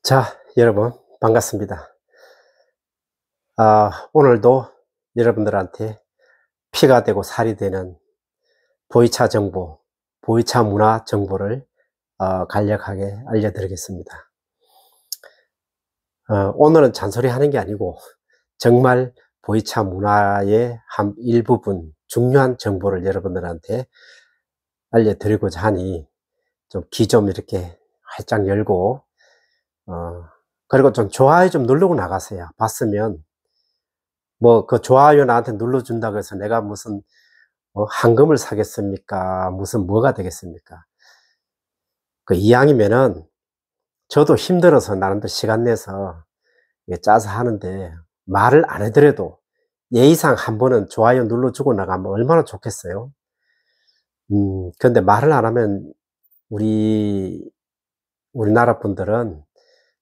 자, 여러분, 반갑습니다. 오늘도 여러분들한테 피가 되고 살이 되는 보이차 정보, 보이차 문화 정보를 간략하게 알려드리겠습니다. 오늘은 잔소리 하는 게 아니고, 정말 보이차 문화의 한 일부분, 중요한 정보를 여러분들한테 알려드리고자 하니, 좀 귀 좀 이렇게 활짝 열고, 어, 그리고 좀 좋아요 좀 누르고 나가세요. 봤으면. 뭐 그 좋아요 나한테 눌러준다고 해서 내가 무슨 황금을 사겠습니까? 무슨 뭐가 되겠습니까? 그 이왕이면은 저도 힘들어서 나름대로 시간 내서 이게 짜서 하는데, 말을 안 해더라도 예의상 한 번은 좋아요 눌러주고 나가면 얼마나 좋겠어요. 근데 말을 안 하면 우리나라 분들은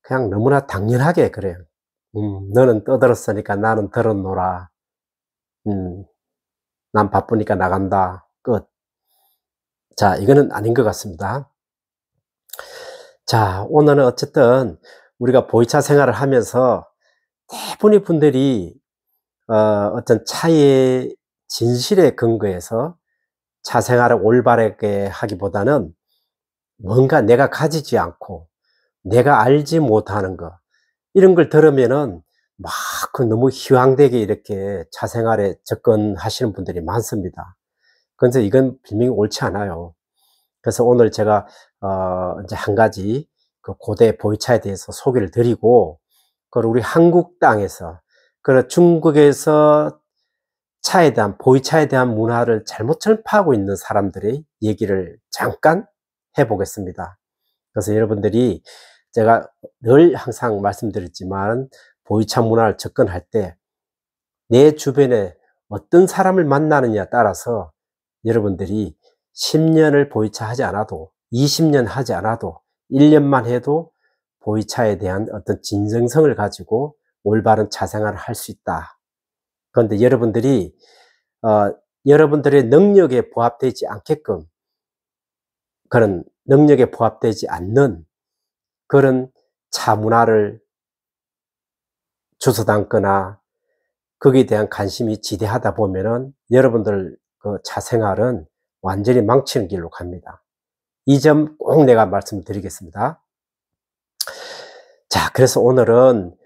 그냥 너무나 당연하게 그래요. 너는 떠들었으니까 나는 들었노라. 음, 난 바쁘니까 나간다. 끝. 자, 이거는 아닌 것 같습니다. 자, 오늘은 어쨌든 우리가 보이차 생활을 하면서 대부분의 분들이 어떤 차의 진실에 근거해서 차 생활을 올바르게 하기보다는 뭔가 내가 가지지 않고 내가 알지 못하는 거, 이런 걸 들으면은 막 그 너무 희황되게 이렇게 차 생활에 접근하시는 분들이 많습니다. 그런데 이건 분명히 옳지 않아요. 그래서 오늘 제가 이제 한 가지 그 고대 보이차에 대해서 소개를 드리고, 그리고 우리 한국 땅에서, 그리고 중국에서 차에 대한, 보이차에 대한 문화를 잘못 전파하고 있는 사람들의 얘기를 잠깐 해 보겠습니다. 그래서 여러분들이, 제가 늘 항상 말씀드렸지만, 보이차 문화를 접근할 때 내 주변에 어떤 사람을 만나느냐에 따라서 여러분들이 10년을 보이차 하지 않아도, 20년 하지 않아도, 1년만 해도 보이차에 대한 어떤 진정성을 가지고 올바른 차 생활을 할 수 있다. 그런데 여러분들이 여러분들의 능력에 부합되지 않게끔, 그런 능력에 부합되지 않는 그런 차 문화를 주워 담거나 거기에 대한 관심이 지대하다 보면은 여러분들 그 차 생활은 완전히 망치는 길로 갑니다. 이 점 꼭 내가 말씀드리겠습니다. 자, 그래서 오늘은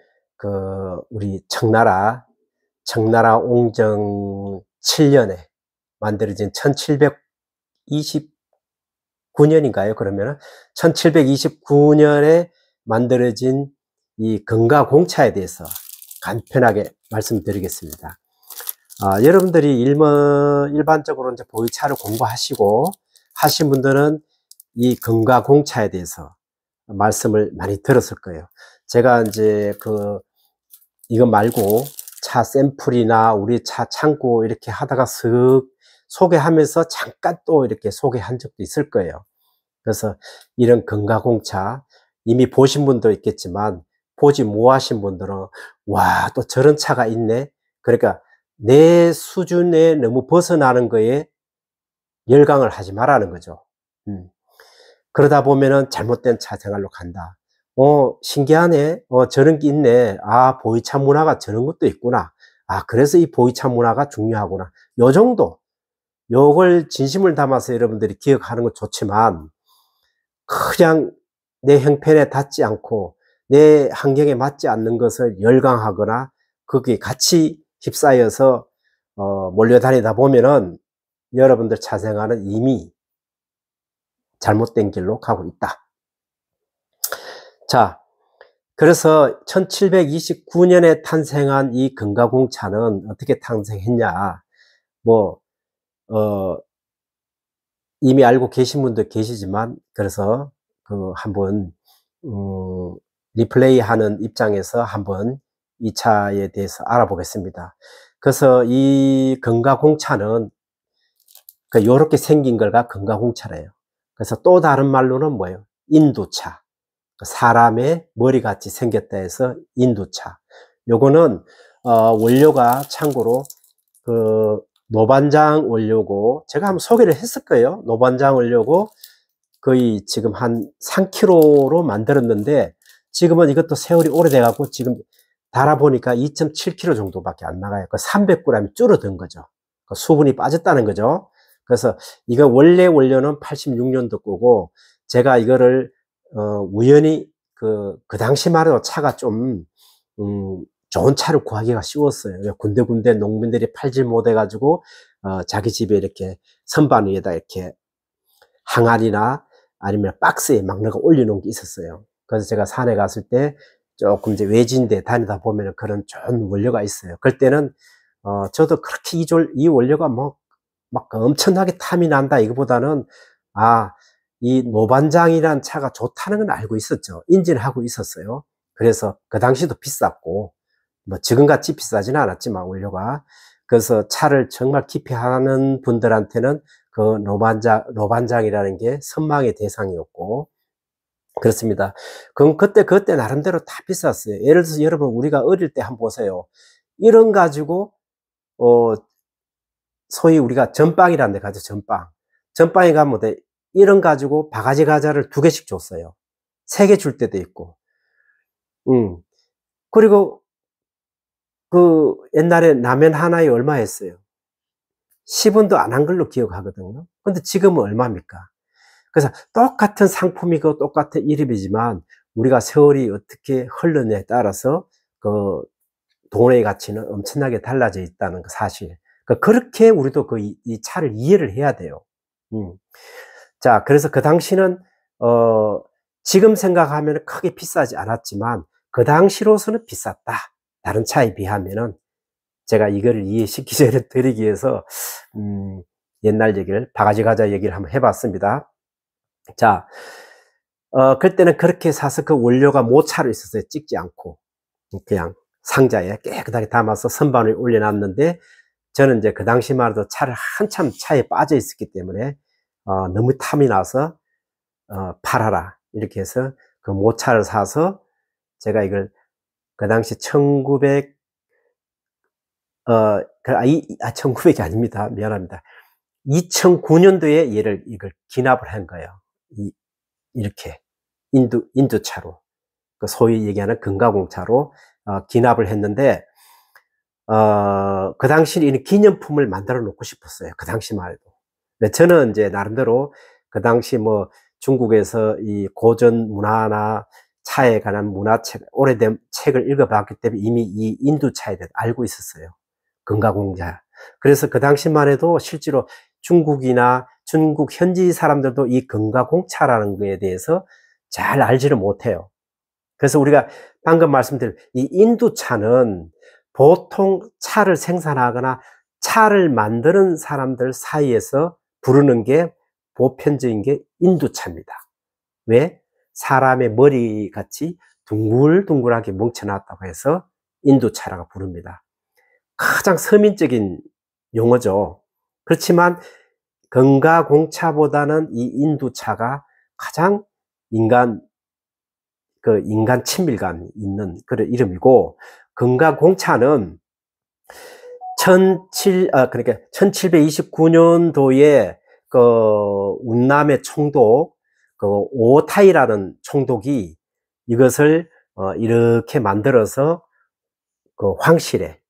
우리 청나라 옹정 7년에 만들어진 1729년인가요? 그러면은 1729년에 만들어진 이 금가공차에 대해서 간편하게 말씀드리겠습니다. 여러분들이 일반적으로 이제 보이차를 공부하시고 하신 분들은 이 금가공차에 대해서 말씀을 많이 들었을 거예요. 제가 이제 이거 말고 차 샘플이나 우리 차 창고 이렇게 하다가 슥 소개하면서 잠깐 또 이렇게 소개한 적도 있을 거예요. 그래서 이런 금가공차 이미 보신 분도 있겠지만, 보지 못하신 분들은 와, 또 저런 차가 있네. 그러니까 내 수준에 너무 벗어나는 거에 열광을 하지 말라는 거죠. 그러다 보면은 잘못된 차 생활로 간다. 신기하네. 저런 게 있네. 보이차 문화가 저런 것도 있구나. 그래서 이 보이차 문화가 중요하구나. 요 정도. 요걸 진심을 담아서 여러분들이 기억하는 건 좋지만, 그냥 내 형편에 닿지 않고 내 환경에 맞지 않는 것을 열광하거나 거기에 같이 휩싸여서 몰려다니다 보면은 여러분들 차 생활은 이미 잘못된 길로 가고 있다. 자, 그래서 1729년에 탄생한 이 금가공차는 어떻게 탄생했냐. 뭐 이미 알고 계신 분도 계시지만, 그래서 한번 리플레이 하는 입장에서 한번 이 차에 대해서 알아보겠습니다. 그래서 이 금가공차는 요렇게 생긴 걸가 금가공차래요. 그래서 또 다른 말로는 뭐예요? 인두차. 사람의 머리같이 생겼다 해서 인두차. 요거는 원료가 참고로 노반장 원료고, 제가 한번 소개를 했을 거예요. 노반장 원료고 거의 지금 한 3kg로 만들었는데 지금은 이것도 세월이 오래돼갖고 지금 달아보니까 2.7kg 정도밖에 안 나가요. 그 300g이 줄어든 거죠. 그 수분이 빠졌다는 거죠. 그래서 이거 원래 원료는 86년도 거고, 제가 이거를 우연히 그 당시만 해도 차가 좀 좋은 차를 구하기가 쉬웠어요. 군데군데 농민들이 팔질 못해가지고 자기 집에 이렇게 선반 위에다 이렇게 항아리나 아니면 박스에 막 넣어 올려놓은 게 있었어요. 그래서 제가 산에 갔을 때 조금 이제 외진데 다니다 보면 그런 좋은 원료가 있어요. 그럴 때는 저도 그렇게 이 원료가 뭐 막 엄청나게 탐이 난다 이거보다는, 이 노반장이라는 차가 좋다는 건 알고 있었죠. 인지하고 있었어요. 그래서 그 당시도 비쌌고, 뭐 지금같이 비싸지는 않았지만 원료가. 그래서 차를 정말 깊이 하는 분들한테는 그 노반장이라는 게 선망의 대상이었고, 그렇습니다. 그럼 그때 나름대로 다 비쌌어요. 예를 들어서 여러분, 우리가 어릴 때 한번 보세요. 이런 가지고 소위 우리가 전빵이라는 데 가죠. 전빵에 가면 이런 가지고 바가지 과자를 2개씩 줬어요. 3개 줄 때도 있고. 그리고 그 옛날에 라면 하나에 얼마 했어요? 10원도 안 한 걸로 기억하거든요. 근데 지금은 얼마입니까? 그래서 똑같은 상품이고 똑같은 이름이지만 우리가 세월이 어떻게 흘렀냐에 따라서 그 돈의 가치는 엄청나게 달라져 있다는 그 사실. 그렇게 우리도 이 차를 이해를 해야 돼요. 자, 그래서 그 당시는 지금 생각하면 크게 비싸지 않았지만 그 당시로서는 비쌌다. 다른 차에 비하면은. 제가 이거를 이해시키게 드리기 위해서 옛날 얘기를, 바가지 과자 얘기를 한번 해봤습니다. 자, 그때는 그렇게 사서 그 원료가 모차로 있었어요. 찍지 않고 그냥 상자에 깨끗하게 담아서 선반 위에 올려놨는데, 저는 이제 그 당시만 해도 차를 한참 차에 빠져 있었기 때문에 너무 탐이 나서 팔아라 이렇게 해서 그 모차를 사서 제가 이걸 그 당시 1900이 아닙니다. 미안합니다. 2009년도에 이걸 기납을 한 거예요. 이렇게 인두차로, 그 소위 얘기하는 금가공차로 기납을 했는데, 그 당시에 이런 기념품을 만들어 놓고 싶었어요. 그 당시만 해도. 근데 저는 이제 나름대로 그 당시 뭐 중국에서 이 고전 문화나 차에 관한 문화책, 오래된 책을 읽어봤기 때문에 이미 이 인두차에 대해 알고 있었어요. 금가공차. 그래서 그 당시만 해도 실제로 중국이나 중국 현지 사람들도 이 금가공차라는 거에 대해서 잘 알지를 못해요. 그래서 우리가 방금 말씀드린 이 인두차는 보통 차를 생산하거나 차를 만드는 사람들 사이에서 부르는 게 보편적인 게 인두차입니다. 왜? 사람의 머리 같이 둥글둥글하게 뭉쳐놨다고 해서 인두차라고 부릅니다. 가장 서민적인 용어죠. 그렇지만 금가공차보다는 이 인두차가 가장 인간 친밀감이 있는 그런 이름이고, 금가공차는 그러니까 1729년도에 그 운남의 총독 오타이라는 총독이 이것을 이렇게 만들어서 그 황실에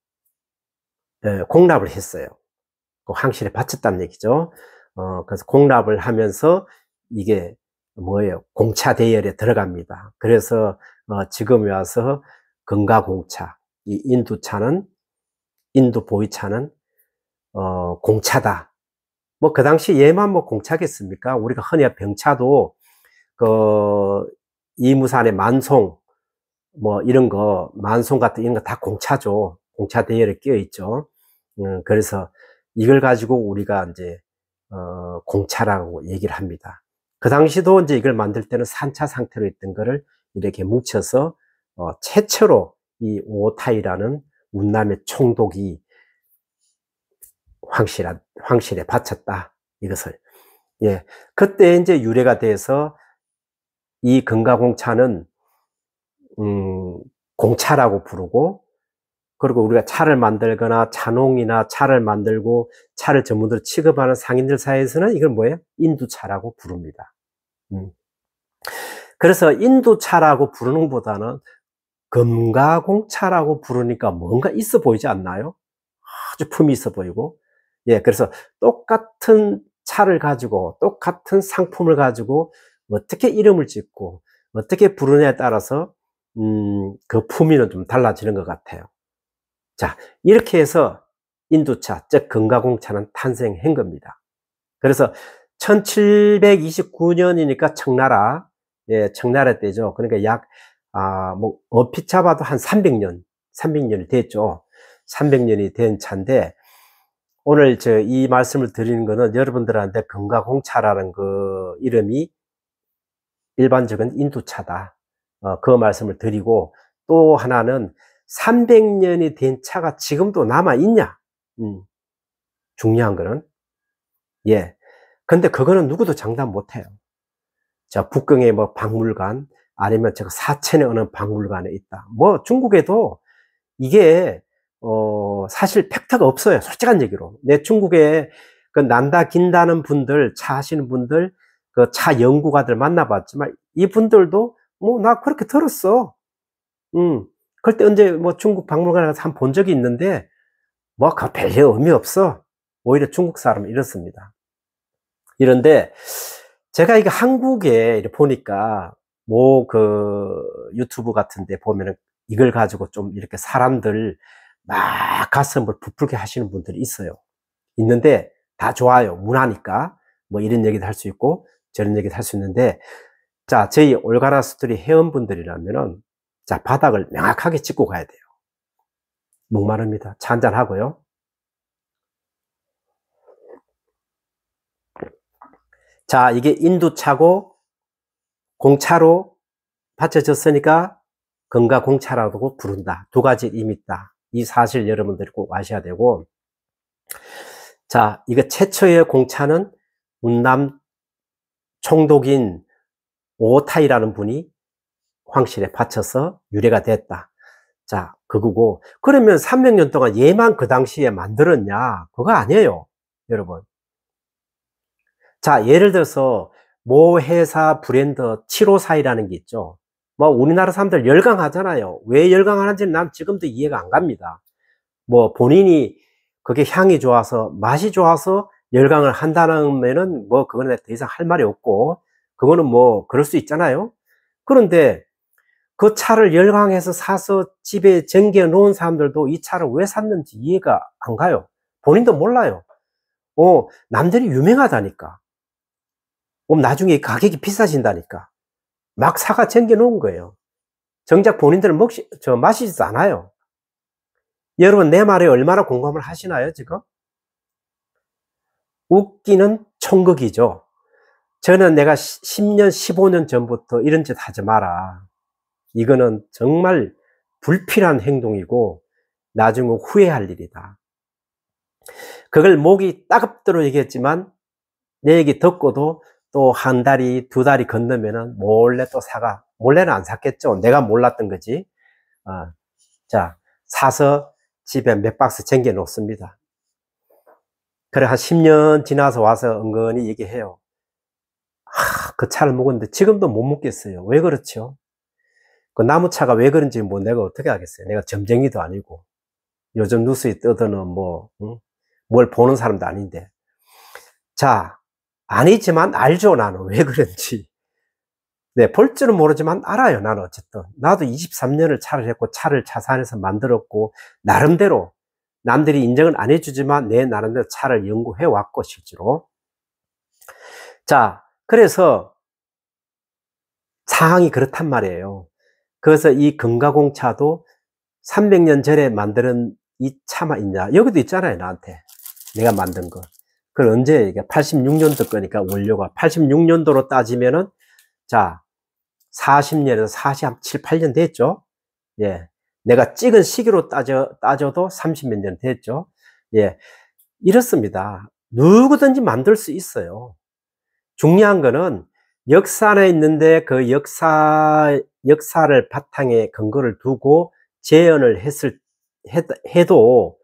공납을 했어요. 그 황실에 바쳤다는 얘기죠. 그래서 공납을 하면서 이게 뭐예요? 공차 대열에 들어갑니다. 그래서 지금에 와서 금가공차, 이 인두 보이차는 공차다. 뭐 그 당시 얘만 뭐 공차겠습니까? 우리가 흔히 병차도 이무산의 만송 뭐 이런 거, 만송 같은 이런 거 다 공차죠. 공차 대열에 끼어 있죠. 그래서 이걸 가지고 우리가 이제 공차라고 얘기를 합니다. 그 당시도 이제 이걸 만들 때는 산차 상태로 있던 거를 이렇게 뭉쳐서 최초로 이 오타이라는 운남의 총독이 황실에 바쳤다. 이것을. 예. 그때 이제 유래가 돼서 이 금가공차는 공차라고 부르고, 그리고 우리가 차를 만들거나 차농이나 차를 만들고 차를 전문으로 취급하는 상인들 사이에서는 이걸 뭐예요? 인두차라고 부릅니다. 그래서 인두차라고 부르는 것보다는 금가공차라고 부르니까 뭔가 있어 보이지 않나요? 아주 품이 있어 보이고. 예, 그래서 똑같은 차를 가지고 똑같은 상품을 가지고 어떻게 이름을 짓고 어떻게 부르냐에 따라서 그 품위는 좀 달라지는 것 같아요. 자, 이렇게 해서 인두차, 즉 금가공차는 탄생한 겁니다. 그래서 1729년이니까 청나라, 예, 청나라 때죠. 그러니까 얼핏 잡아도 한 300년이 됐죠. 300년이 된 차인데, 오늘 이 말씀을 드리는 거는 여러분들한테 금가공차라는 그 이름이 일반적인 인두차다. 그 말씀을 드리고, 또 하나는 300년이 된 차가 지금도 남아있냐? 중요한 거는. 예. 근데 그거는 누구도 장담 못 해요. 자, 북경의 뭐 박물관, 아니면 제가 사천에 어느 박물관에 있다. 뭐 중국에도 이게, 사실 팩트가 없어요. 솔직한 얘기로. 내 중국에 그 난다 긴다는 분들, 차 하시는 분들, 그 차 연구가들 만나봤지만, 이분들도 뭐, 나 그렇게 들었어. 그때 언제 뭐 중국 박물관에 가서 한 번 본 적이 있는데, 뭐, 그 별로 의미 없어. 오히려 중국 사람은 이렇습니다. 이런데, 제가 이게 한국에 보니까, 뭐, 유튜브 같은 데 보면은 이걸 가지고 좀 이렇게 사람들 막 가슴을 부풀게 하시는 분들이 있어요. 있는데, 다 좋아요. 문화니까. 뭐 이런 얘기도 할 수 있고, 저런 얘기도 할 수 있는데, 자, 저희 올가라 스토리 회원분들이라면은, 자, 바닥을 명확하게 짚고 가야 돼요. 목마릅니다. 차 한잔 하고요. 자, 이게 인두차고 공차로 받쳐졌으니까 금가공차라고 부른다. 두 가지 의미 있다. 이 사실 여러분들이 꼭 아셔야 되고, 자, 이거 최초의 공차는 운남 총독인 오타이라는 분이 황실에 바쳐서 유래가 됐다. 자, 그거고. 그러면 300년 동안 얘만 그 당시에 만들었냐? 그거 아니에요, 여러분. 자, 예를 들어서 모 회사 브랜드 754이라는 게 있죠. 뭐 우리나라 사람들 열광하잖아요. 왜 열광하는지는 난 지금도 이해가 안 갑니다. 뭐 본인이 그게 향이 좋아서 맛이 좋아서 열광을 한다면은 뭐 그거는 더 이상 할 말이 없고, 그거는 뭐 그럴 수 있잖아요. 그런데 그 차를 열광해서 사서 집에 정겨 놓은 사람들도 이 차를 왜 샀는지 이해가 안 가요. 본인도 몰라요. 남들이 유명하다니까. 나중에 가격이 비싸진다니까. 막 사가 정겨 놓은 거예요. 정작 본인들은 마시지도 않아요. 여러분, 내 말에 얼마나 공감을 하시나요, 지금? 웃기는 총극이죠. 저는 내가 10년, 15년 전부터 이런 짓 하지 마라. 이거는 정말 불필요한 행동이고, 나중에 후회할 일이다. 그걸 목이 따갑도록 얘기했지만, 내 얘기 듣고도 또 한 달이, 두 달이 건너면은 몰래 또 사가. 몰래는 안 샀겠죠. 내가 몰랐던 거지. 자, 사서 집에 몇 박스 쟁겨 놓습니다. 그래, 한 10년 지나서 와서 은근히 얘기해요. 그 차를 먹었는데 지금도 못 먹겠어요. 왜 그렇죠? 그 나무차가 왜 그런지 뭐 내가 어떻게 하겠어요. 내가 점쟁이도 아니고, 요즘 뉴스에 떠드는 뭘 보는 사람도 아닌데. 자, 아니지만 알죠, 나는. 왜 그런지. 네, 볼 줄은 모르지만 알아요, 나는 어쨌든. 나도 23년을 차를 했고, 차를 자산해서 만들었고, 나름대로, 남들이 인정을 안 해주지만, 내 나름대로 차를 연구해 왔고, 실제로. 자, 그래서, 상황이 그렇단 말이에요. 그래서 이 금가공차도 300년 전에 만드는 이 차만 있냐? 여기도 있잖아요, 나한테. 내가 만든 거. 그걸 언제, 이게 86년도 거니까 원료가 86년도로 따지면은, 자, 40년에서 47, 8년 됐죠? 예. 내가 찍은 시기로 따져도 30몇 년 됐죠? 예. 이렇습니다. 누구든지 만들 수 있어요. 중요한 거는 역사에 있는데 그 역사를 바탕에 근거를 두고 재현을 해도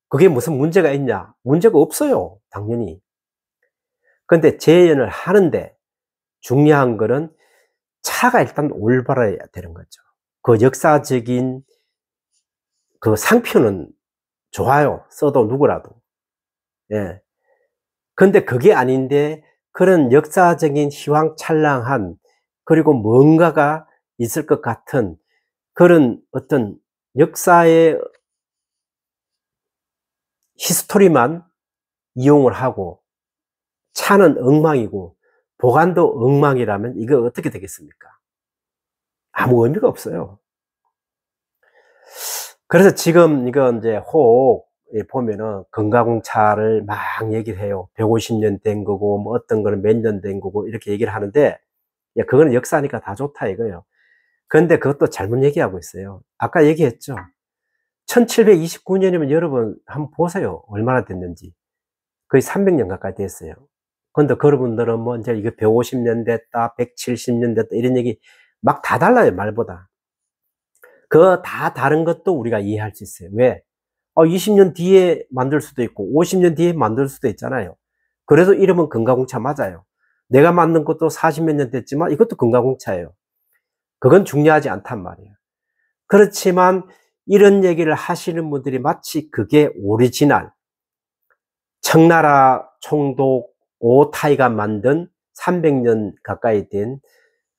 그게 무슨 문제가 있냐? 문제가 없어요. 당연히. 그런데 재현을 하는데 중요한 거는 차가 일단 올바라야 되는 거죠. 그 역사적인 그 상표는 좋아요. 써도 누구라도. 예. 근데 그게 아닌데 그런 역사적인 휘황찬란한 그리고 뭔가가 있을 것 같은 그런 어떤 역사의 히스토리만 이용을 하고 차는 엉망이고 보관도 엉망이라면 이거 어떻게 되겠습니까? 아무 의미가 없어요. 그래서 지금 이거 이제 혹 보면은 건가공차를 막 얘기를 해요. 150년 된 거고 뭐 어떤 거는 몇 년 된 거고 이렇게 얘기를 하는데 야, 그거는 역사니까 다 좋다 이거예요. 그런데 그것도 잘못 얘기하고 있어요. 아까 얘기했죠. 1729년이면 여러분 한번 보세요. 얼마나 됐는지. 거의 300년 가까이 됐어요. 근데 여러분들은 뭐 이제 이거 150년 됐다, 170년 됐다 이런 얘기 막 다 달라요, 말보다. 그 다 다른 것도 우리가 이해할 수 있어요. 왜? 20년 뒤에 만들 수도 있고 50년 뒤에 만들 수도 있잖아요. 그래도 이름은 건가공차 맞아요. 내가 만든 것도 40몇 년 됐지만 이것도 건가공차예요. 그건 중요하지 않단 말이에요. 그렇지만 이런 얘기를 하시는 분들이 마치 그게 오리지널 청나라 총독 오타이가 만든 300년 가까이 된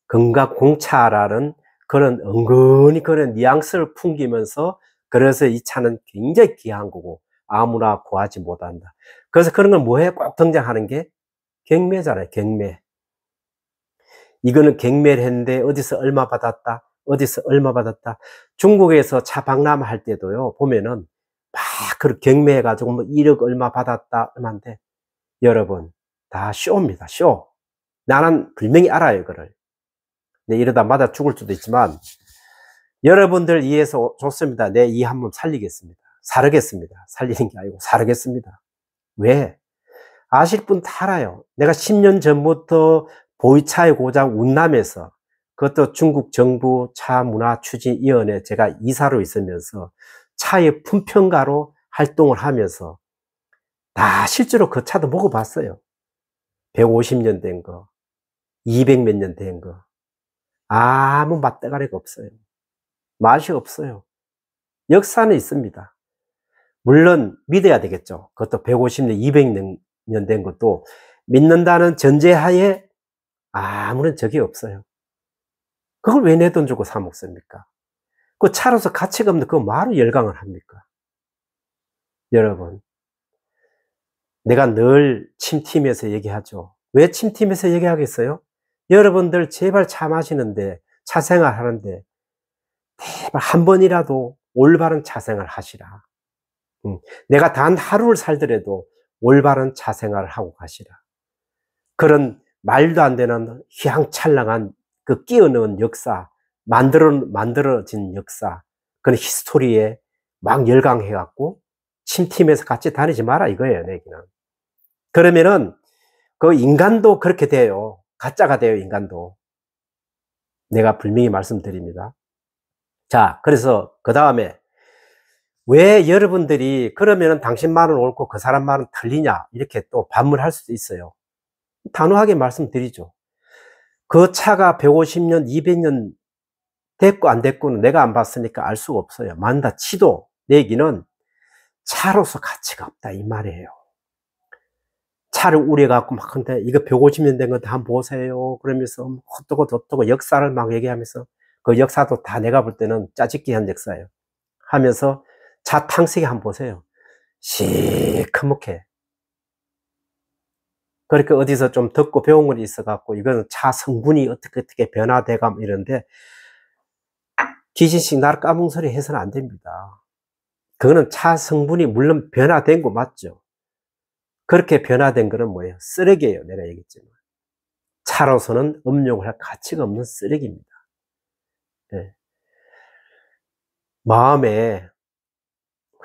건가공차라는 그런 은근히 그런 뉘앙스를 풍기면서 그래서 이 차는 굉장히 귀한 거고 아무나 구하지 못한다. 그래서 그런 걸 뭐에 꼭 등장하는 게 경매잖아요. 경매. 이거는 경매를 했는데 어디서 얼마 받았다. 어디서 얼마 받았다. 중국에서 차 박람할 때도요. 보면은 막 그렇게 경매해 가지고 뭐 1억 얼마 받았다. 얼마인데 여러분 다 쇼입니다. 쇼. 나는 분명히 알아요. 그걸. 근데 이러다 맞아 죽을 수도 있지만 여러분들 이해해서 좋습니다. 내 이 한번 살리겠습니다. 사르겠습니다. 살리는 게 아니고 사르겠습니다. 왜? 아실 분 다 알아요. 내가 10년 전부터 보이차의 고장 운남에서 그것도 중국 정부 차문화추진위원회 제가 이사로 있으면서 차의 품평가로 활동을 하면서 다 실제로 그 차도 먹어봤어요. 150년 된 거, 200 몇 년 된 거. 아무 맛대가리가 없어요. 맛이 없어요. 역사는 있습니다. 물론 믿어야 되겠죠. 그것도 150년, 200년 된 것도 믿는다는 전제하에 아무런 적이 없어요. 그걸 왜 내 돈 주고 사 먹습니까? 그 차로서 가치가 없는데 그거 뭐하러 열강을 합니까? 여러분, 내가 늘 침팀에서 얘기하죠. 왜 침팀에서 얘기하겠어요? 여러분들 제발 차 마시는데, 차 생활 하는데, 제발 한 번이라도 올바른 차 생활 하시라. 내가 단 하루를 살더라도 올바른 차 생활을 하고 가시라. 그런 말도 안 되는 휘황찬란한 그 끼어넣은 역사, 만들어진 역사, 그런 히스토리에 막 열광해갖고 침팀에서 같이 다니지 마라 이거예요, 내 얘기는. 그러면은 그 인간도 그렇게 돼요. 가짜가 돼요, 인간도. 내가 분명히 말씀드립니다. 자, 그래서 그 다음에 왜 여러분들이 그러면은 당신 말은 옳고 그 사람 말은 틀리냐 이렇게 또 반문할 수도 있어요. 단호하게 말씀드리죠. 그 차가 150년, 200년 됐고 안 됐고는 내가 안 봤으니까 알 수가 없어요. 만다 치도 내 얘기는 차로서 가치가 없다 이 말이에요. 차를 우려갖고 막 근데 이거 150년 된 건데 한번 보세요. 그러면서 어떠고 저떠고 역사를 막 얘기하면서 그 역사도 다 내가 볼 때는 짜집기한 역사예요. 하면서 차 탕색이 한번 보세요. 시커멓게. 그러니까 어디서 좀 듣고 배운 건 있어갖고 이거는 차 성분이 어떻게 변화돼가면 이런데 귀신씩 나를 까뭉소리 해서는 안 됩니다. 그거는 차 성분이 물론 변화된 거 맞죠. 그렇게 변화된 거는 뭐예요? 쓰레기예요. 내가 얘기했지만. 차로서는 음용을 할 가치가 없는 쓰레기입니다. 네. 마음에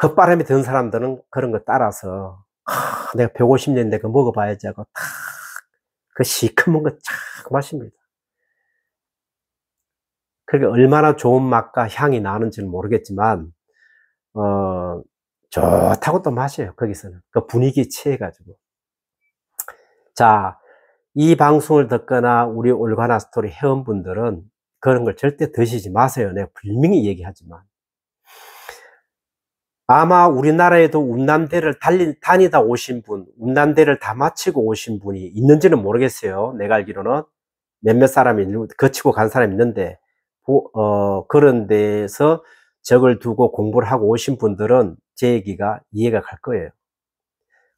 헛바람이 든 사람들은 그런 거 따라서 내가 150년 내가 먹어봐야지 하고 탁 그 시커먼 거 쫙 마십니다. 그게 얼마나 좋은 맛과 향이 나는지는 모르겠지만 좋다고 또 마셔요. 거기서는 그 분위기에 취해가지고. 자, 이 방송을 듣거나 우리 올가나 스토리 회원분들은 그런 걸 절대 드시지 마세요. 내가 분명히 얘기하지만. 아마 우리나라에도 운남대를 다니다 오신 분, 운남대를 다 마치고 오신 분이 있는지는 모르겠어요. 내가 알기로는 몇몇 사람이 거치고 간 사람이 있는데, 그런 데서 적을 두고 공부를 하고 오신 분들은 제 얘기가 이해가 갈 거예요.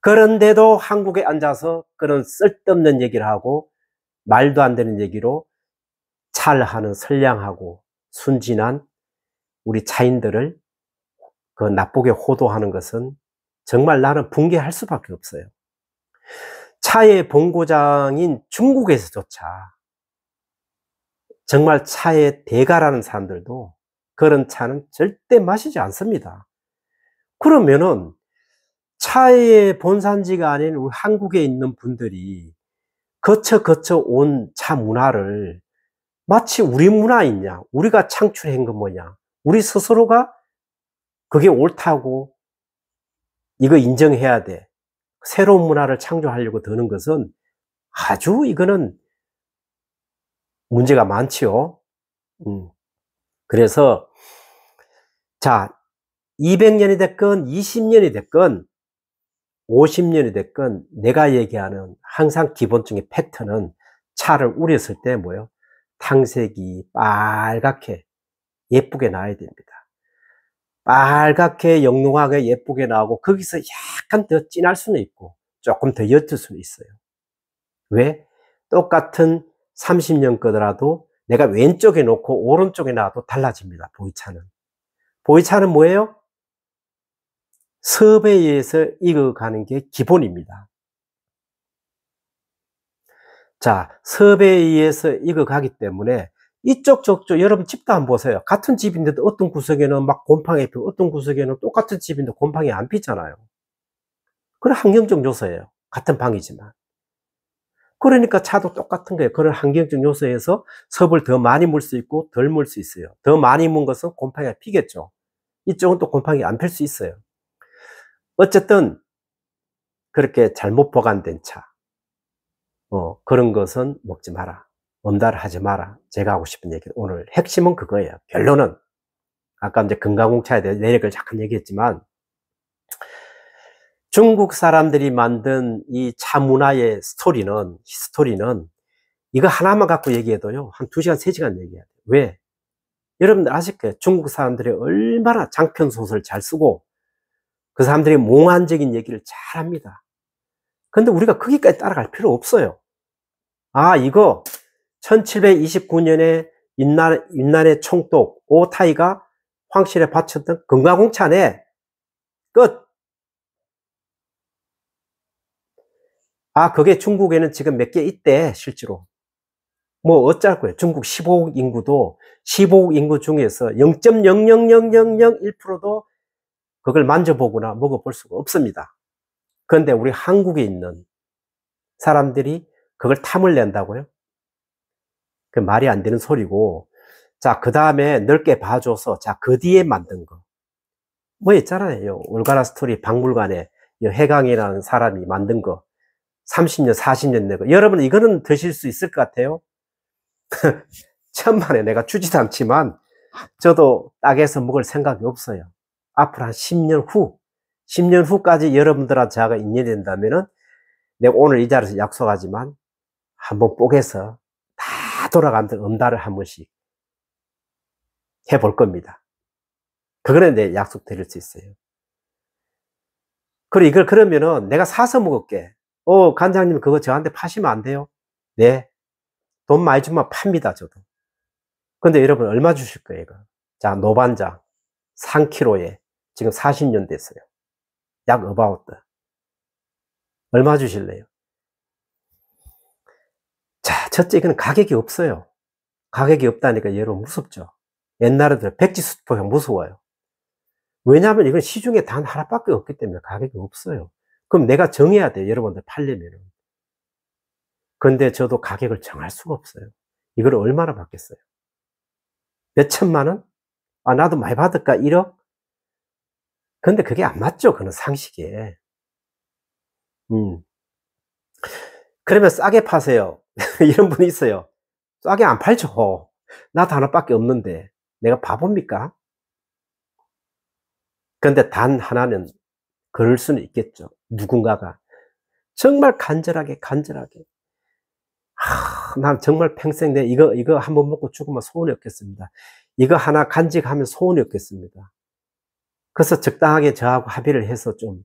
그런데도 한국에 앉아서 그런 쓸데없는 얘기를 하고 말도 안 되는 얘기로 찰하는 선량하고 순진한 우리 차인들을 그 나쁘게 호도하는 것은 정말 나는 붕괴할 수밖에 없어요. 차의 본고장인 중국에서조차 정말 차의 대가라는 사람들도 그런 차는 절대 마시지 않습니다. 그러면은 차의 본산지가 아닌 우리 한국에 있는 분들이 거쳐 온 차 문화를 마치 우리 문화이냐, 우리가 창출한 건 뭐냐, 우리 스스로가 그게 옳다고 이거 인정해야 돼, 새로운 문화를 창조하려고 드는 것은 아주 이거는 문제가 많지요. 그래서 자, 200년이 됐건 20년이 됐건 50년이 됐건 내가 얘기하는 항상 기본적인 패턴은 차를 우렸을 때 뭐예요? 탕색이 빨갛게 예쁘게 나야 됩니다. 빨갛게 영롱하게 예쁘게 나오고 거기서 약간 더 진할 수는 있고 조금 더 옅을 수는 있어요. 왜? 똑같은 30년 거더라도 내가 왼쪽에 놓고 오른쪽에 놔도 달라집니다. 보이차는. 보이차는 뭐예요? 섭에 의해서 익어가는 게 기본입니다. 자, 섭에 의해서 익어가기 때문에 이쪽 저쪽 여러분 집도 한번 보세요. 같은 집인데도 어떤 구석에는 막 곰팡이 피고 어떤 구석에는 똑같은 집인데 곰팡이 안 피잖아요. 그런 환경적 요소예요. 같은 방이지만. 그러니까 차도 똑같은 거예요. 그런 환경적 요소에서 섭을 더 많이 물 수 있고 덜 물 수 있어요. 더 많이 문 것은 곰팡이가 피겠죠. 이쪽은 또 곰팡이 안 필 수 있어요. 어쨌든 그렇게 잘못 보관된 차, 그런 것은 먹지 마라. 엄달을 하지 마라. 제가 하고 싶은 얘기, 오늘 핵심은 그거예요. 결론은 아까 이제 건강홍차에 대해 내력을 잠깐 얘기했지만 중국 사람들이 만든 이 차 문화의 스토리는 이거 하나만 갖고 얘기해도요 한 2시간 3시간 얘기해야 돼요. 왜? 여러분들 아실 거예요. 중국 사람들이 얼마나 장편 소설 잘 쓰고 그 사람들이 몽환적인 얘기를 잘 합니다. 근데 우리가 거기까지 따라갈 필요 없어요. 아, 이거 1729년에 윤난의 총독 오타이가 황실에 바쳤던 건강홍차네. 끝. 아, 그게 중국에는 지금 몇 개 있대, 실제로. 뭐 어쩔 거예요. 중국 15억 인구도 15억 인구 중에서 0.00001%도 그걸 만져보거나 먹어볼 수가 없습니다. 그런데 우리 한국에 있는 사람들이 그걸 탐을 낸다고요? 그 말이 안 되는 소리고. 자, 그 다음에 넓게 봐줘서, 자, 그 뒤에 만든 거. 뭐 있잖아요. 올가나 스토리 박물관에 해강이라는 사람이 만든 거. 30년, 40년 내고. 여러분, 이거는 드실 수 있을 것 같아요? 천만에 내가 주지도 않지만, 저도 딱에서 먹을 생각이 없어요. 앞으로 한 10년 후까지 여러분들한테 제가 인연이 된다면은, 내가 오늘 이 자리에서 약속하지만, 한번 뽀개서 다 돌아가면서 음달을 한 번씩 해볼 겁니다. 그거는 내 약속 드릴 수 있어요. 그리고 이걸 그러면은 내가 사서 먹을게. 관장님 그거 저한테 파시면 안 돼요? 네. 돈 많이 주면 팝니다, 저도. 근데 여러분 얼마 주실 거예요, 이거? 자, 노반장 3kg에 지금 40년 됐어요. 약 어바웃. 얼마 주실래요? 자, 첫째 이거는 가격이 없어요. 가격이 없다니까 여러분 무섭죠? 옛날에도 백지수포형 무서워요. 왜냐하면 이건 시중에 단 하나밖에 없기 때문에 가격이 없어요. 그럼 내가 정해야 돼요, 여러분들 팔려면은. 근데 저도 가격을 정할 수가 없어요. 이걸 얼마나 받겠어요? 몇 천만 원? 아, 나도 많이 받을까? 1억? 근데 그게 안 맞죠, 그는 상식에. 그러면 싸게 파세요. 이런 분이 있어요. 싸게 안 팔죠. 나도 하나밖에 없는데 내가 바보입니까? 그런데 단 하나는 그럴 수는 있겠죠. 누군가가 정말 간절하게, 간절하게. 난 정말 평생 내 이거 한번 먹고 죽으면 소원이 없겠습니다. 이거 하나 간직하면 소원이 없겠습니다. 그래서 적당하게 저하고 합의를 해서 좀,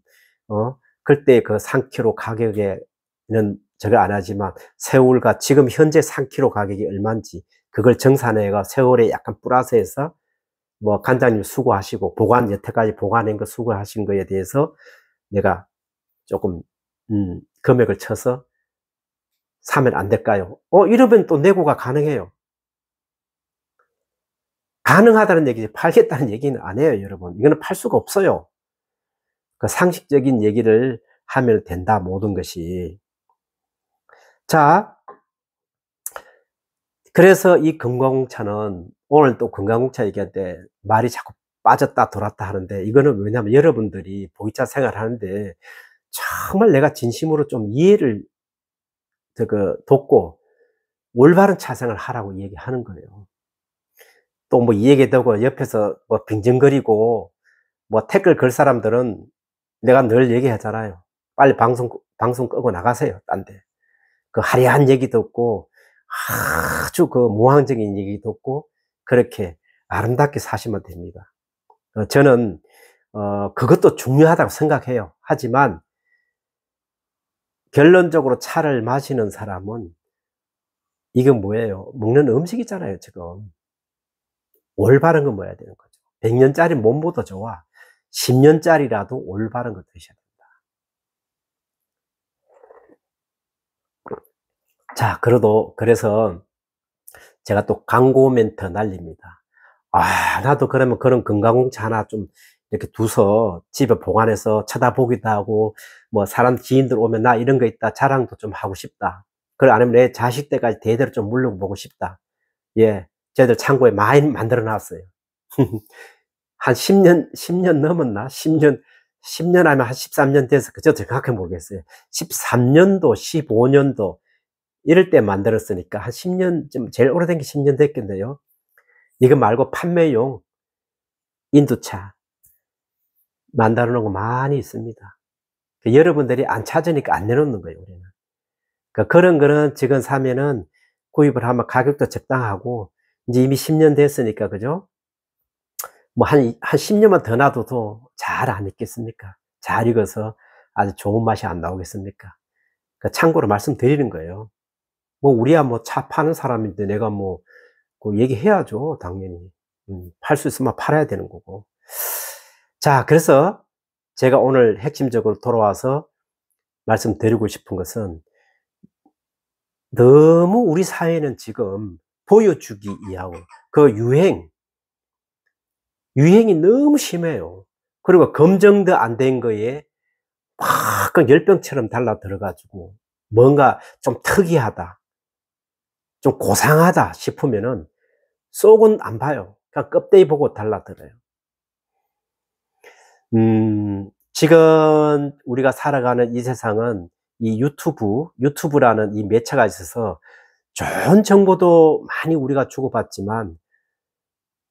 그때 그 3kg 가격에는 저걸 안 하지만 세월과 지금 현재 3kg 가격이 얼마인지 그걸 정산해가 세월에 약간 플러스 해서 뭐 관장님 수고하시고 여태까지 보관한 거 수고하신 거에 대해서 내가 조금, 금액을 쳐서 사면 안 될까요? 이러면 또 내고가 가능해요. 가능하다는 얘기지 팔겠다는 얘기는 안 해요, 여러분. 이거는 팔 수가 없어요. 그 상식적인 얘기를 하면 된다, 모든 것이. 자, 그래서 이 건강공차는 오늘 또 건강공차 얘기할 때 말이 자꾸 빠졌다 돌았다 하는데 이거는 왜냐하면 여러분들이 보이차 생활하는데 정말 내가 진심으로 좀 이해를 돕고 올바른 차생을 하라고 얘기하는 거예요. 또 뭐 이 얘기되고 옆에서 뭐 빙정거리고 뭐 댓글 걸 사람들은 내가 늘 얘기하잖아요. 빨리 방송 끄고 나가세요, 딴 데. 그 화려한 얘기도 없고 아주 그 모항적인 얘기도 없고 그렇게 아름답게 사시면 됩니다. 저는 그것도 중요하다고 생각해요. 하지만 결론적으로 차를 마시는 사람은 이건 뭐예요? 먹는 음식이잖아요, 지금. 올바른 거 먹어야 되는 거죠. 100년짜리 몸보다 좋아. 10년짜리라도 올바른 거 드셔야 됩니다. 자, 그래서 제가 또 광고 멘트 날립니다. 나도 그러면 그런 건강공차 하나 좀 이렇게 두서 집에 보관해서 쳐다보기도 하고, 뭐 사람 지인들 오면 나 이런 거 있다 자랑도 좀 하고 싶다. 그걸 안 하면 내 자식 때까지 대대로 좀 물려보고 싶다. 예, 저희들 창고에 많이 만들어 놨어요. 한 10년 넘었나? 10년 하면 한 13년 돼서 그저 정확하게 모르겠어요. 13년도, 15년도 이럴 때 만들었으니까 한 10년쯤, 제일 오래된 게 10년 됐겠네요. 이거 말고 판매용 인두차 만들어 놓은 거 많이 있습니다. 여러분들이 안 찾으니까 안 내놓는 거예요, 우리는. 그런 거는 지금 사면은 구입을 하면 가격도 적당하고, 이제 이미 10년 됐으니까, 그죠? 뭐 한 10년만 더 놔둬도 잘 안 익겠습니까? 잘 익어서 아주 좋은 맛이 안 나오겠습니까? 참고로 말씀드리는 거예요. 뭐, 우리야 뭐 차 파는 사람인데 내가 뭐, 그 얘기해야죠, 당연히. 팔 수 있으면 팔아야 되는 거고. 자, 그래서 제가 오늘 핵심적으로 돌아와서 말씀드리고 싶은 것은 너무 우리 사회는 지금 보여주기 이하고 그 유행이 너무 심해요. 그리고 검증도 안 된 거에 막 그 열병처럼 달라 들어가지고 뭔가 좀 특이하다, 좀 고상하다 싶으면은 속은 안 봐요. 그냥 껍데기 보고 달라들어요. 지금 우리가 살아가는 이 세상은 이 유튜브라는 이 매체가 있어서 좋은 정보도 많이 우리가 주고받지만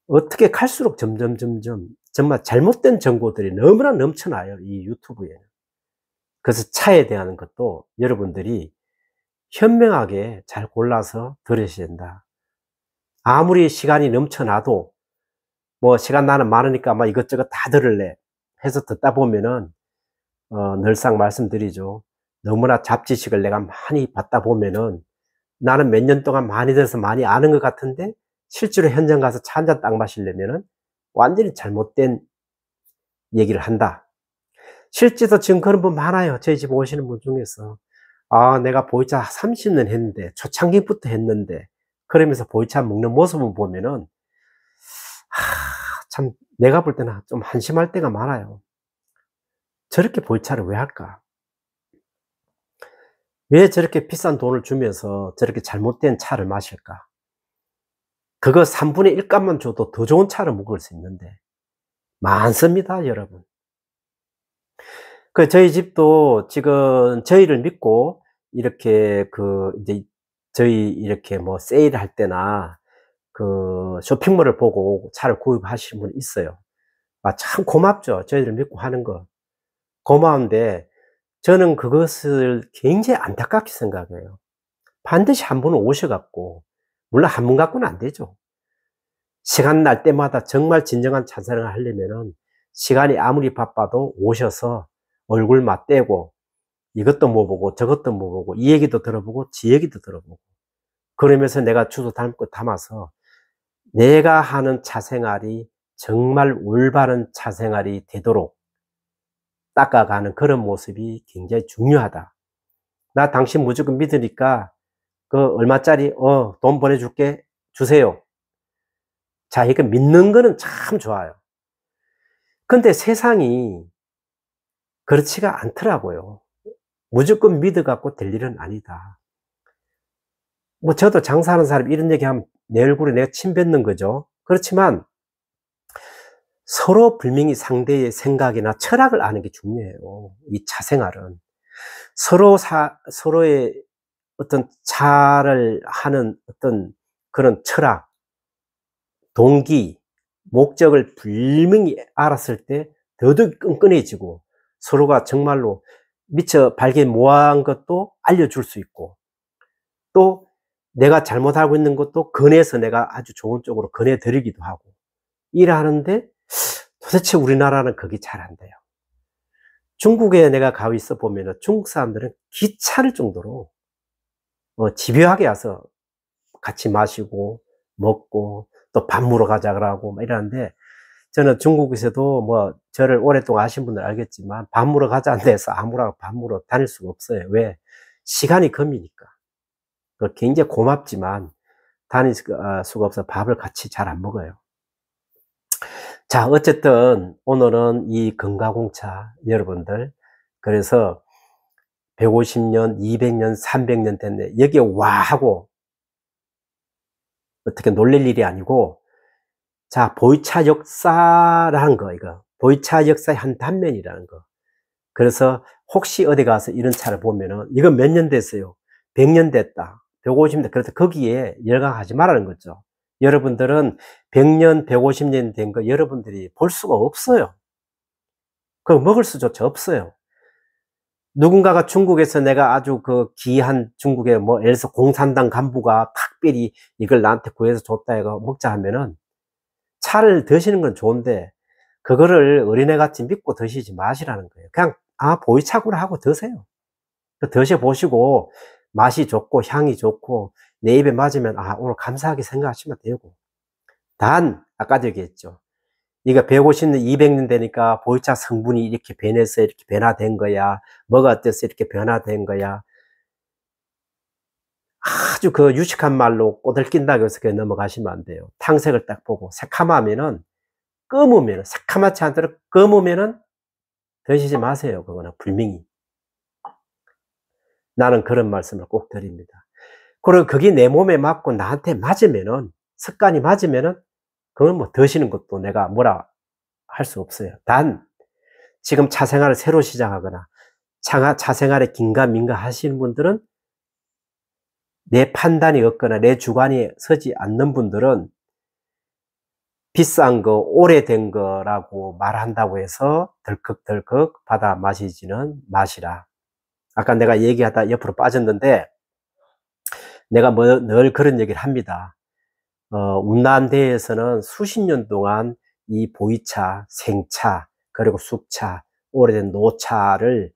어떻게 갈수록 점점 정말 잘못된 정보들이 너무나 넘쳐나요, 이 유튜브에는. 그래서 차에 대한 것도 여러분들이 현명하게 잘 골라서 들으셔야 된다. 아무리 시간이 넘쳐나도 뭐 시간 나는 많으니까 막 이것저것 다 들을래 해서 듣다 보면은 늘상 말씀드리죠. 너무나 잡지식을 내가 많이 받다 보면은 나는 몇 년 동안 많이 들어서 많이 아는 것 같은데 실제로 현장 가서 차 한 잔 딱 마시려면은 완전히 잘못된 얘기를 한다. 실제로 지금 그런 분 많아요. 저희 집 오시는 분 중에서. 내가 보이차 30년 했는데, 초창기부터 했는데, 그러면서 보이차 먹는 모습을 보면은, 참, 내가 볼 때는 좀 한심할 때가 많아요. 저렇게 보이차를 왜 할까? 왜 저렇게 비싼 돈을 주면서 저렇게 잘못된 차를 마실까? 그거 3분의 1 값만 줘도 더 좋은 차를 먹을 수 있는데, 많습니다, 여러분. 저희 집도 지금 저희를 믿고 이렇게 이제 저희 이렇게 뭐 세일할 때나 쇼핑몰을 보고 차를 구입하시는 분이 있어요. 참 고맙죠. 저희들 믿고 하는 거. 고마운데 저는 그것을 굉장히 안타깝게 생각해요. 반드시 한 번은 오셔 갖고, 물론 한 번 갖고는 안 되죠. 시간 날 때마다 정말 진정한 찬사를 하려면은 시간이 아무리 바빠도 오셔서 얼굴 맞대고 이것도 물어보고 저것도 물어보고 이 얘기도 들어보고 지 얘기도 들어보고, 그러면서 내가 주소 담고 담아서 내가 하는 차생활이 정말 올바른 차생활이 되도록 닦아가는 그런 모습이 굉장히 중요하다. 나 당신 무조건 믿으니까 얼마짜리 돈 보내줄게 주세요. 자, 이거 믿는 거는 참 좋아요. 근데 세상이 그렇지가 않더라고요. 무조건 믿어갖고 될 일은 아니다. 뭐 저도 장사하는 사람 이런 얘기하면 내 얼굴에 내가 침 뱉는 거죠. 그렇지만 서로 분명히 상대의 생각이나 철학을 아는 게 중요해요. 이 차생활은 서로의 어떤 차를 하는 어떤 그런 철학, 동기, 목적을 분명히 알았을 때 더더욱 끈끈해지고, 서로가 정말로 미처 발견 못한 것도 알려줄 수 있고, 또 내가 잘못 알고 있는 것도 권해서 내가 아주 좋은 쪽으로 권해드리기도 하고, 일하는데 도대체 우리나라는 그게 잘 안 돼요. 중국에 내가 가 있어 보면은 중국 사람들은 귀찮을 정도로 집요하게 와서 같이 마시고 먹고 또 밥 먹으러 가자 그러고 막 이러는데, 저는 중국에서도 뭐 저를 오랫동안 아신 분들 알겠지만 밥 먹으러 가자는 데서 아무나 밥 먹으러 다닐 수가 없어요. 왜? 시간이 금이니까. 굉장히 고맙지만 다닐 수가 없어 밥을 같이 잘 안 먹어요. 자, 어쨌든 오늘은 이 금가공차 여러분들, 그래서 150년, 200년, 300년 됐네. 여기에 와 하고 어떻게 놀랄 일이 아니고, 자, 보이차 역사라는 거, 이거. 보이차 역사의 한 단면이라는 거. 그래서 혹시 어디 가서 이런 차를 보면은, 이건 몇 년 됐어요? 100년 됐다. 150년. 그래서 거기에 열광하지 말라는 거죠. 여러분들은 100년, 150년 된 거 여러분들이 볼 수가 없어요. 그거 먹을 수조차 없어요. 누군가가 중국에서 내가 아주 귀한 중국의 뭐 예를 들어서 공산당 간부가 특별히 이걸 나한테 구해서 줬다 해가 먹자 하면은, 차를 드시는 건 좋은데 그거를 어린애같이 믿고 드시지 마시라는 거예요. 그냥 보이차구나 하고 드세요. 드셔보시고 맛이 좋고 향이 좋고 내 입에 맞으면 오늘 감사하게 생각하시면 되고, 단 아까도 얘기했죠. 이거 150년, 200년 되니까 보이차 성분이 이렇게 변해서 이렇게 변화된 거야, 뭐가 어때서 이렇게 변화된 거야, 아주 유식한 말로 꼬들낀다고 해서 그냥 넘어가시면 안 돼요. 탕색을 딱 보고 새카마면은, 검으면은, 새카맣지 않도록 검으면은 드시지 마세요. 그거는 분명히. 나는 그런 말씀을 꼭 드립니다. 그리고 그게 내 몸에 맞고 나한테 맞으면은, 습관이 맞으면은 그건 뭐 드시는 것도 내가 뭐라 할 수 없어요. 단 지금 차생활을 새로 시작하거나 차생활에 긴가민가 하시는 분들은, 내 판단이 없거나 내 주관이 서지 않는 분들은 비싼 거, 오래된 거라고 말한다고 해서 덜컥덜컥 받아 마시지는 마시라. 아까 내가 얘기하다 옆으로 빠졌는데, 내가 늘 그런 얘기를 합니다. 운남대에서는 수십 년 동안 이 보이차, 생차, 그리고 숙차, 오래된 노차를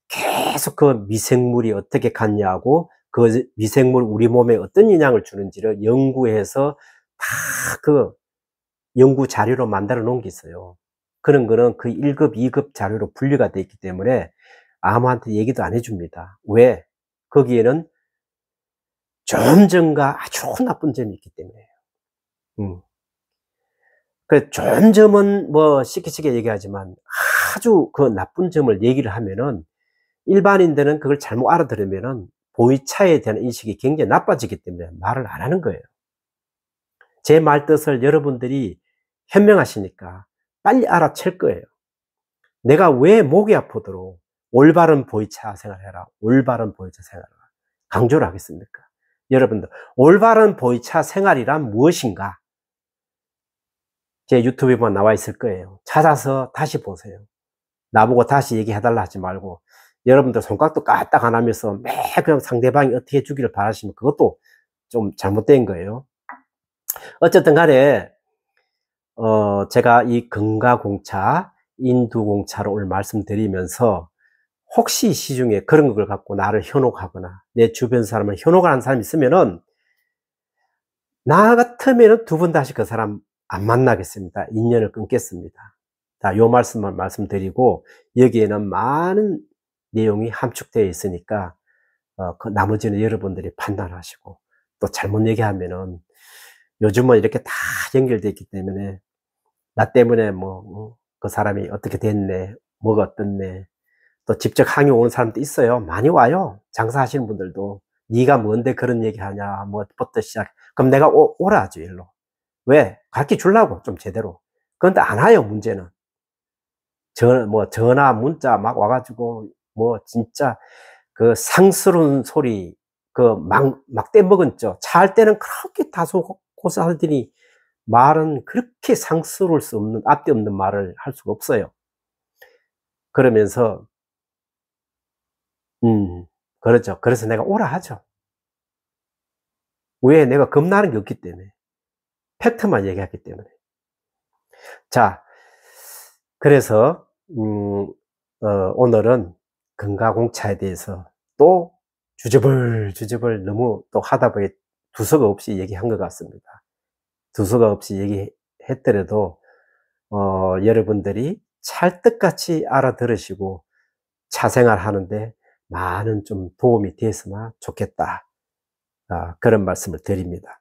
계속 미생물이 어떻게 갔냐고, 그 미생물 우리 몸에 어떤 영향을 주는지를 연구해서 다 연구 자료로 만들어 놓은 게 있어요. 그런 거는 1급, 2급 자료로 분류가 되어 있기 때문에 아무한테 얘기도 안 해줍니다. 왜? 거기에는 좀 점과 아주 나쁜 점이 있기 때문에요. 좀 점은 뭐 쉽게 얘기하지만 아주 나쁜 점을 얘기를 하면은 일반인들은 그걸 잘못 알아들으면은 보이차에 대한 인식이 굉장히 나빠지기 때문에 말을 안 하는 거예요. 제 말 뜻을 여러분들이 현명하시니까 빨리 알아챌 거예요. 내가 왜 목이 아프도록 올바른 보이차 생활해라. 올바른 보이차 생활해라. 강조를 하겠습니까? 여러분들, 올바른 보이차 생활이란 무엇인가? 제 유튜브에 보면 나와 있을 거예요. 찾아서 다시 보세요. 나보고 다시 얘기해달라 하지 말고, 여러분들 손깍도 까딱 안 하면서 매 그냥 상대방이 어떻게 해주기를 바라시면 그것도 좀 잘못된 거예요. 어쨌든 간에, 제가 이 금가공차, 인두공차를 오늘 말씀드리면서 혹시 시중에 그런 걸 갖고 나를 현혹하거나 내 주변 사람을 현혹을 하는 사람이 있으면은 나 같으면은 두 번 다시 그 사람 안 만나겠습니다. 인연을 끊겠습니다. 자, 요 말씀만 말씀드리고 여기에는 많은 내용이 함축되어 있으니까 그 나머지는 여러분들이 판단하시고 또 잘못 얘기하면은 요즘은 이렇게 다 연결되어 있기 때문에 나 때문에 뭐 그 사람이 어떻게 됐네, 뭐가 어떻네, 또 직접 항의 오는 사람도 있어요. 많이 와요. 장사하시는 분들도. 네가 뭔데 그런 얘기하냐, 뭐부터 시작. 그럼 내가 오라 하죠, 일로. 왜? 가르쳐 주려고, 좀 제대로. 그런데 안 와요, 문제는. 전화, 문자 막 와가지고, 진짜, 그 상스러운 소리, 막 떼먹은 죠. 차 할 때는 그렇게 다소 고사하더니, 말은 그렇게 상스러울 수 없는, 앞뒤 없는 말을 할 수가 없어요. 그러면서, 그렇죠. 그래서 내가 오라 하죠. 왜? 내가 겁나는 게 없기 때문에. 팩트만 얘기하기 때문에. 자, 그래서, 오늘은 금가공차에 대해서 또 주저벌 너무 또 하다 보니 두서가 없이 얘기한 것 같습니다. 두서가 없이 얘기했더라도, 여러분들이 찰떡같이 알아들으시고 차 생활 하는데 많은 좀 도움이 됐으면 좋겠다. 그런 말씀을 드립니다.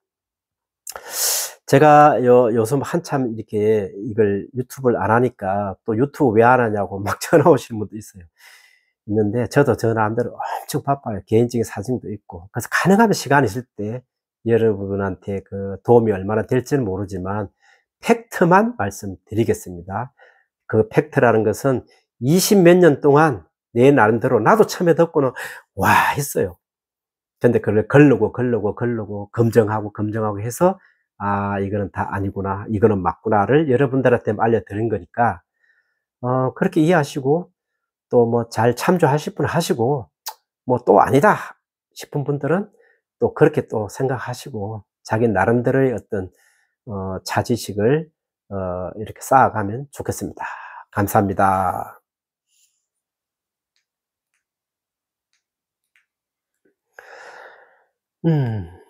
제가 요즘 한참 이렇게 이걸 유튜브를 안 하니까 또 유튜브 왜 안 하냐고 막 전화 오시는 분도 있는데 저도 저 나름대로 엄청 바빠요. 개인적인 사정도 있고. 그래서 가능하면 시간 있을 때 여러분한테 그 도움이 얼마나 될지는 모르지만 팩트만 말씀드리겠습니다. 그 팩트라는 것은 20 몇 년 동안 내 나름대로 나도 처음에 듣고는 와 했어요. 근데 그걸 걸르고 검증하고 해서 이거는 다 아니구나, 이거는 맞구나를 여러분들한테 알려드린 거니까 그렇게 이해하시고 또 잘 참조하실 분 하시고 또 아니다 싶은 분들은 또 그렇게 또 생각하시고 자기 나름대로의 어떤 자지식을 이렇게 쌓아가면 좋겠습니다. 감사합니다. 음.